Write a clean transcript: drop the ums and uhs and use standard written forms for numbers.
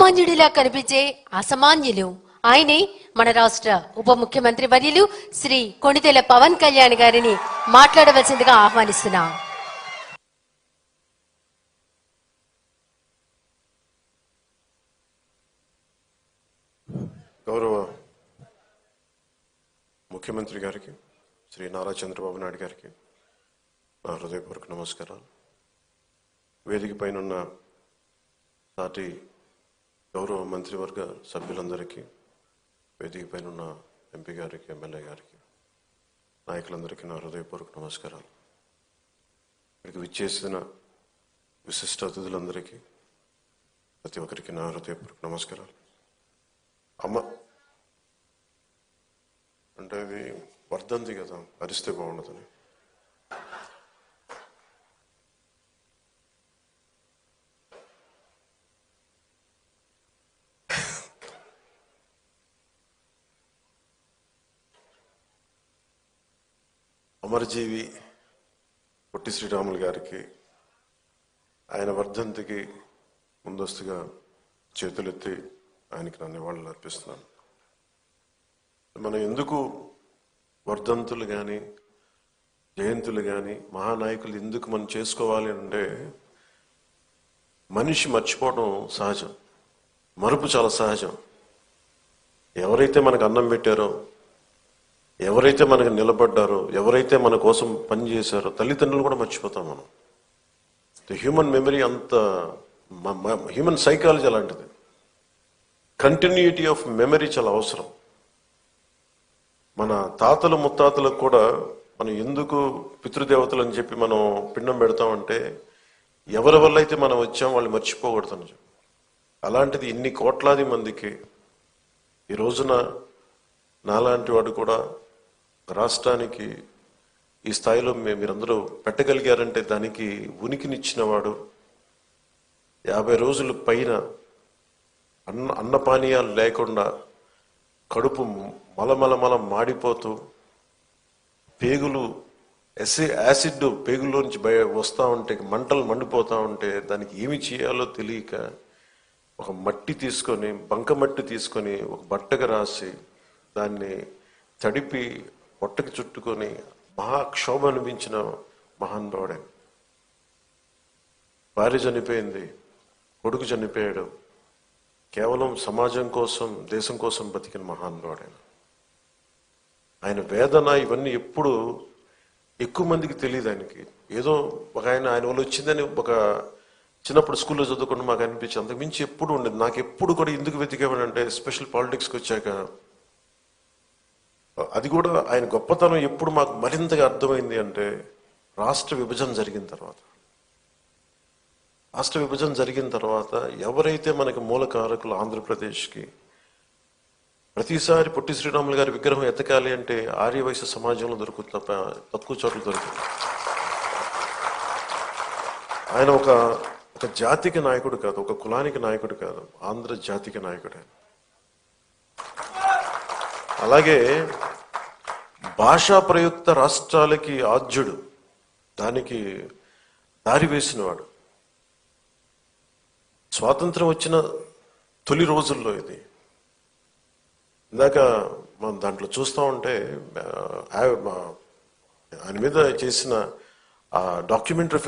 సామాన్యుడిలా కనిపించే అసామాన్యులు ఆయనే మన రాష్ట్ర ఉప ముఖ్యమంత్రి వర్యులు శ్రీ కొణిదెల పవన్ కళ్యాణ్ గారిని మాట్లాడవలసిందిగా ఆహ్వానిస్తున్నాం. గౌరవ ముఖ్యమంత్రి గారికి శ్రీ నారా చంద్రబాబు నాయుడు గారికి నా హృదయపూర్వక నమస్కారాలు. వేదిక పైన ఉన్న సాటి గౌరవ మంత్రివర్గ సభ్యులందరికీ, వేదిక పైన ఉన్న ఎంపీ గారికి, ఎమ్మెల్యే గారికి, నాయకులందరికీ నా హృదయపూర్వక నమస్కారాలు. ఇక్కడికి విచ్చేసిన విశిష్ట అతిథులందరికీ, ప్రతి ఒక్కరికి నా హృదయపూర్వక నమస్కారాలు. అమ్మ అంటే ఇది వర్ధంతి కదా, అరిస్తే బాగుండదని. అమరజీవి పొట్టి శ్రీరాములు గారికి ఆయన వర్ధంతికి ముందస్తుగా చేతులెత్తి ఆయనకి నా నివాళులు అర్పిస్తున్నాను. మనం ఎందుకు వర్ధంతులు కానీ జయంతులు కానీ మహానాయకులు ఎందుకు మనం చేసుకోవాలి అంటే, మనిషి మర్చిపోవడం సహజం, మరుపు చాలా సహజం. ఎవరైతే మనకు అన్నం పెట్టారో, ఎవరైతే మనకు నిలబడ్డారో, ఎవరైతే మన కోసం పనిచేశారో, తల్లిదండ్రులు కూడా మర్చిపోతాం మనం. హ్యూమన్ మెమరీ అంత, హ్యూమన్ సైకాలజీ అలాంటిది. కంటిన్యూటీ ఆఫ్ మెమరీ చాలా అవసరం. మన తాతలు ముత్తాతలకు కూడా మనం ఎందుకు పితృదేవతలు అని చెప్పి మనం పిండం పెడతామంటే, ఎవరి వల్ల అయితే మనం వచ్చాం వాళ్ళు మర్చిపోకూడదని చెప్పి. అలాంటిది ఇన్ని కోట్లాది మందికి ఈ రోజున నాలాంటి వాడు కూడా రాష్ట్రానికి ఈ స్థాయిలో మీరందరూ పెట్టగలిగారంటే దానికి ఉనికినిచ్చిన వాడు. 50 రోజుల పైన అన్నపానీయాలు లేకుండా కడుపు మలమలమల మాడిపోతూ, పేగులు యాసిడ్ పేగుల్లోంచి వస్తూ ఉంటే, మంటలు మండిపోతూ ఉంటే, దానికి ఏమి చేయాలో తెలియక ఒక మట్టి తీసుకొని, బంక మట్టి తీసుకొని ఒక బట్టగా రాసి దాన్ని తడిపి పొట్టకి చుట్టుకొని మహాక్షోభ అనిపించిన మహానుభావుడే. భార్య చనిపోయింది, కొడుకు చనిపోయాడు, కేవలం సమాజం కోసం, దేశం కోసం బతికిన మహానుభావుడే. ఆయన వేదన ఇవన్నీ ఎప్పుడు ఎక్కువ మందికి తెలియదు. ఆయనకి ఏదో ఒక ఆయన వల్ల వచ్చిందని ఒక చిన్నప్పుడు స్కూల్లో చదువుకుంటూ మాకు అనిపించింది. అంతకు మించి ఎప్పుడు ఉండేది. నాకు ఎప్పుడు కూడా ఎందుకు వెతికేవాడంటే, స్పెషల్ పాలిటిక్స్కి వచ్చాక అది కూడా ఆయన గొప్పతనం ఎప్పుడు మాకు మరింతగా అర్థమైంది అంటే, రాష్ట్ర విభజన జరిగిన తర్వాత ఎవరైతే మనకి మూలకారకులు ఆంధ్రప్రదేశ్కి, ప్రతిసారి పొట్టి శ్రీరాములు గారి విగ్రహం ఎతకాలి అంటే ఆర్యవైశ్య సమాజంలో దొరుకుతుంది తప్ప తక్కువ చోట్ల దొరుకుతుంది. ఆయన ఒక జాతికి నాయకుడు కాదు, ఒక కులానికి నాయకుడు కాదు, ఆంధ్ర జాతికి నాయకుడే. అలాగే భాషా ప్రయుక్త రాష్ట్రాలకి ఆద్యుడు, దానికి దారి వేసినవాడు. స్వాతంత్రం వచ్చిన తొలి రోజుల్లో ఇది. ఇందాక మనం దాంట్లో చూస్తూ ఉంటే ఆయన మీద చేసిన డాక్యుమెంటరీ